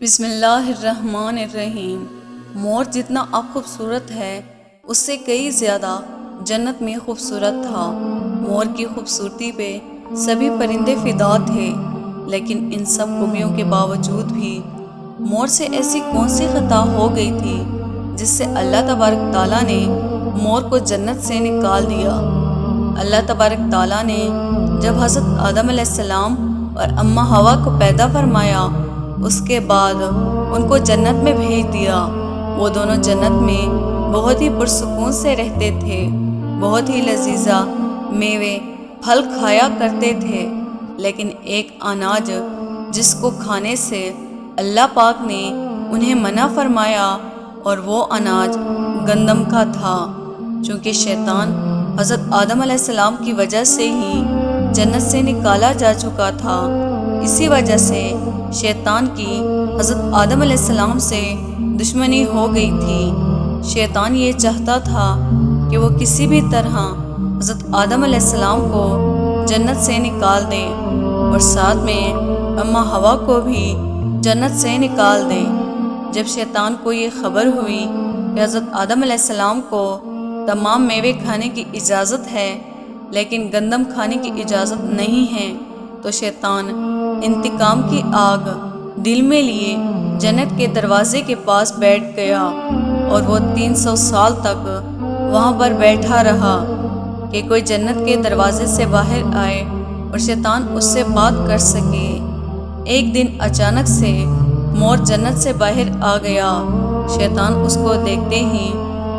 بسم اللہ الرحمن الرحیم۔ مور جتنا اب خوبصورت ہے اس سے کئی زیادہ جنت میں خوبصورت تھا۔ مور کی خوبصورتی پہ سبھی پرندے فدا تھے، لیکن ان سب خوبیوں کے باوجود بھی مور سے ایسی کون سی خطا ہو گئی تھی جس سے اللہ تبارک تعالیٰ نے مور کو جنت سے نکال دیا۔ اللہ تبارک تعالیٰ نے جب حضرت آدم علیہ السلام اور اماں حوا کو پیدا فرمایا، اس کے بعد ان کو جنت میں بھیج دیا۔ وہ دونوں جنت میں بہت ہی پرسکون سے رہتے تھے، بہت ہی لذیذہ میوے پھل کھایا کرتے تھے، لیکن ایک اناج جس کو کھانے سے اللہ پاک نے انہیں منع فرمایا، اور وہ اناج گندم کا تھا۔ چونکہ شیطان حضرت آدم علیہ السلام کی وجہ سے ہی جنت سے نکالا جا چکا تھا، اسی وجہ سے شیطان کی حضرت آدم علیہ السلام سے دشمنی ہو گئی تھی۔ شیطان یہ چاہتا تھا کہ وہ کسی بھی طرح حضرت آدم علیہ السلام کو جنت سے نکال دے، اور ساتھ میں اماں حوا کو بھی جنت سے نکال دے۔ جب شیطان کو یہ خبر ہوئی کہ حضرت آدم علیہ السلام کو تمام میوے کھانے کی اجازت ہے لیکن گندم کھانے کی اجازت نہیں ہے، تو شیطان انتقام کی آگ دل میں لیے جنت کے دروازے کے پاس بیٹھ گیا، اور وہ 300 سال تک وہاں پر بیٹھا رہا کہ کوئی جنت کے دروازے سے باہر آئے اور شیطان اس سے بات کر سکے۔ ایک دن اچانک سے مور جنت سے باہر آ گیا۔ شیطان اس کو دیکھتے ہی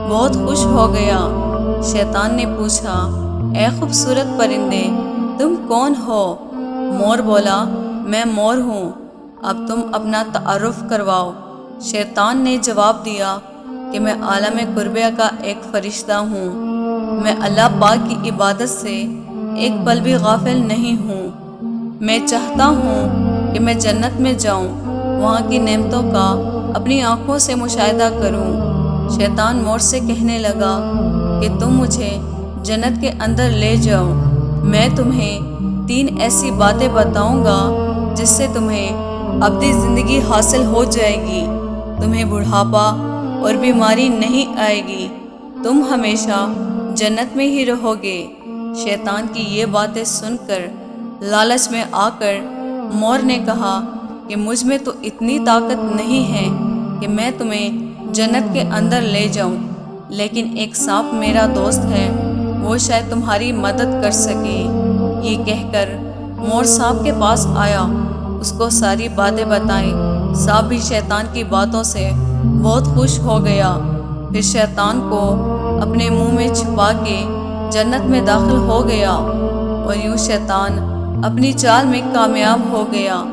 بہت خوش ہو گیا۔ شیطان نے پوچھا، اے خوبصورت پرندے، تم کون ہو؟ مور بولا، میں مور ہوں، اب تم اپنا تعارف کرواؤ۔ شیطان نے جواب دیا کہ میں عالم قربیہ کا ایک فرشتہ ہوں، میں اللہ پاک کی عبادت سے ایک پل بھی غافل نہیں ہوں۔ میں چاہتا ہوں کہ میں جنت میں جاؤں، وہاں کی نعمتوں کا اپنی آنکھوں سے مشاہدہ کروں۔ شیطان مور سے کہنے لگا کہ تم مجھے جنت کے اندر لے جاؤ، میں تمہیں 3 ایسی باتیں بتاؤں گا جس سے تمہیں ابدی زندگی حاصل ہو جائے گی، تمہیں بڑھاپا اور بیماری نہیں آئے گی، تم ہمیشہ جنت میں ہی رہو گے۔ شیطان کی یہ باتیں سن کر لالچ میں آ کر مور نے کہا کہ مجھ میں تو اتنی طاقت نہیں ہے کہ میں تمہیں جنت کے اندر لے جاؤں، لیکن ایک سانپ میرا دوست ہے، وہ شاید تمہاری مدد کر سکے۔ یہ کہہ کر مور سانپ کے پاس آیا، اس کو ساری باتیں بتائیں۔ سانپ بھی شیطان کی باتوں سے بہت خوش ہو گیا، پھر شیطان کو اپنے منہ میں چھپا کے جنت میں داخل ہو گیا، اور یوں شیطان اپنی چال میں کامیاب ہو گیا۔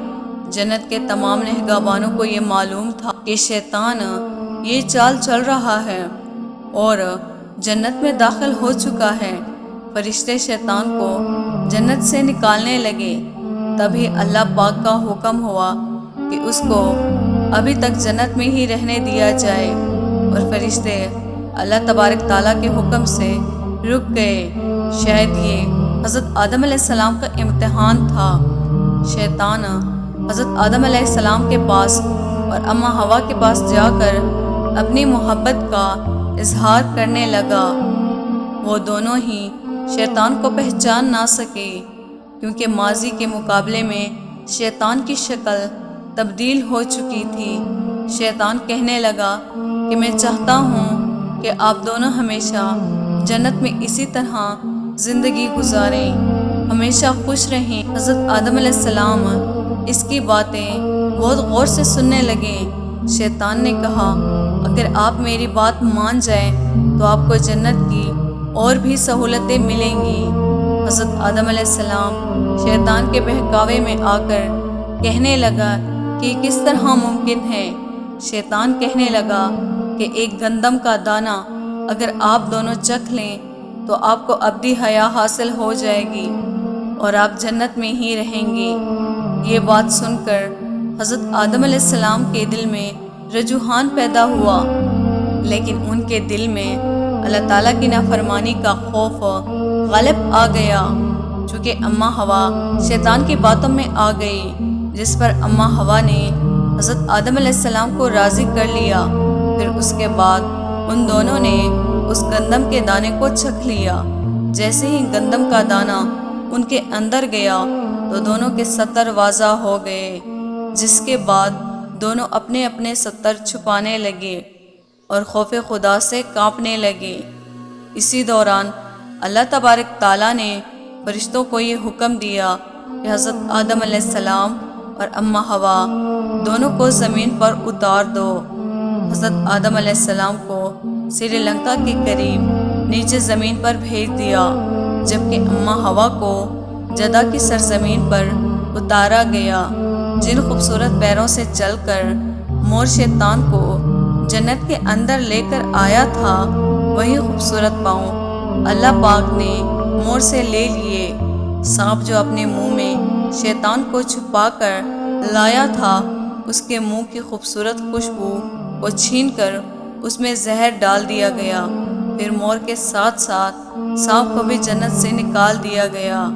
جنت کے تمام نگہبانوں کو یہ معلوم تھا کہ شیطان یہ چال چل رہا ہے اور جنت میں داخل ہو چکا ہے۔ فرشتے شیطان کو جنت سے نکالنے لگے، تبھی اللہ پاک کا حکم ہوا کہ اس کو ابھی تک جنت میں ہی رہنے دیا جائے، اور فرشتے اللہ تبارک تعالیٰ کے حکم سے رک گئے۔ شاید یہ حضرت آدم علیہ السلام کا امتحان تھا۔ شیطان حضرت آدم علیہ السلام کے پاس اور اماں حوا کے پاس جا کر اپنی محبت کا اظہار کرنے لگا۔ وہ دونوں ہی شیطان کو پہچان نہ سکے، کیونکہ ماضی کے مقابلے میں شیطان کی شکل تبدیل ہو چکی تھی۔ شیطان کہنے لگا کہ میں چاہتا ہوں کہ آپ دونوں ہمیشہ جنت میں اسی طرح زندگی گزاریں، ہمیشہ خوش رہیں۔ حضرت آدم علیہ السلام اس کی باتیں بہت غور سے سننے لگے۔ شیطان نے کہا، اگر آپ میری بات مان جائیں تو آپ کو جنت کی اور بھی سہولتیں ملیں گی۔ حضرت آدم علیہ السلام شیطان کے بہکاوے میں آ کر کہنے لگا کہ کس طرح ممکن ہے؟ شیطان کہنے لگا کہ ایک گندم کا دانہ اگر آپ دونوں چکھ لیں تو آپ کو ابدی حیا حاصل ہو جائے گی اور آپ جنت میں ہی رہیں گے۔ یہ بات سن کر حضرت آدم علیہ السلام کے دل میں رجحان پیدا ہوا، لیکن ان کے دل میں اللہ تعالیٰ کی نافرمانی کا خوف غالب آ گیا۔ چونکہ اماں حوا شیطان کی باتوں میں آ گئی، جس پر اماں حوا نے حضرت آدم علیہ السلام کو راضی کر لیا۔ پھر اس کے بعد ان دونوں نے اس گندم کے دانے کو چکھ لیا۔ جیسے ہی گندم کا دانہ ان کے اندر گیا تو دونوں کے ستر واضح ہو گئے، جس کے بعد دونوں اپنے اپنے ستر چھپانے لگے اور خوف خدا سے کانپنے لگے۔ اسی دوران اللہ تبارک تعالیٰ نے فرشتوں کو یہ حکم دیا کہ حضرت آدم علیہ السلام اور اماں حوا دونوں کو زمین پر اتار دو۔ حضرت آدم علیہ السلام کو سری لنکا کے قریب نیچے زمین پر بھیج دیا، جبکہ اماں حوا کو جدہ کی سرزمین پر اتارا گیا۔ جن خوبصورت پیروں سے چل کر مور شیطان کو جنت کے اندر لے کر آیا تھا، وہی خوبصورت پاؤں اللہ پاک نے مور سے لے لیے۔ سانپ جو اپنے منہ میں شیطان کو چھپا کر لایا تھا، اس کے منہ کی خوبصورت خوشبو کو چھین کر اس میں زہر ڈال دیا گیا۔ پھر مور کے ساتھ ساتھ سانپ کو بھی جنت سے نکال دیا گیا۔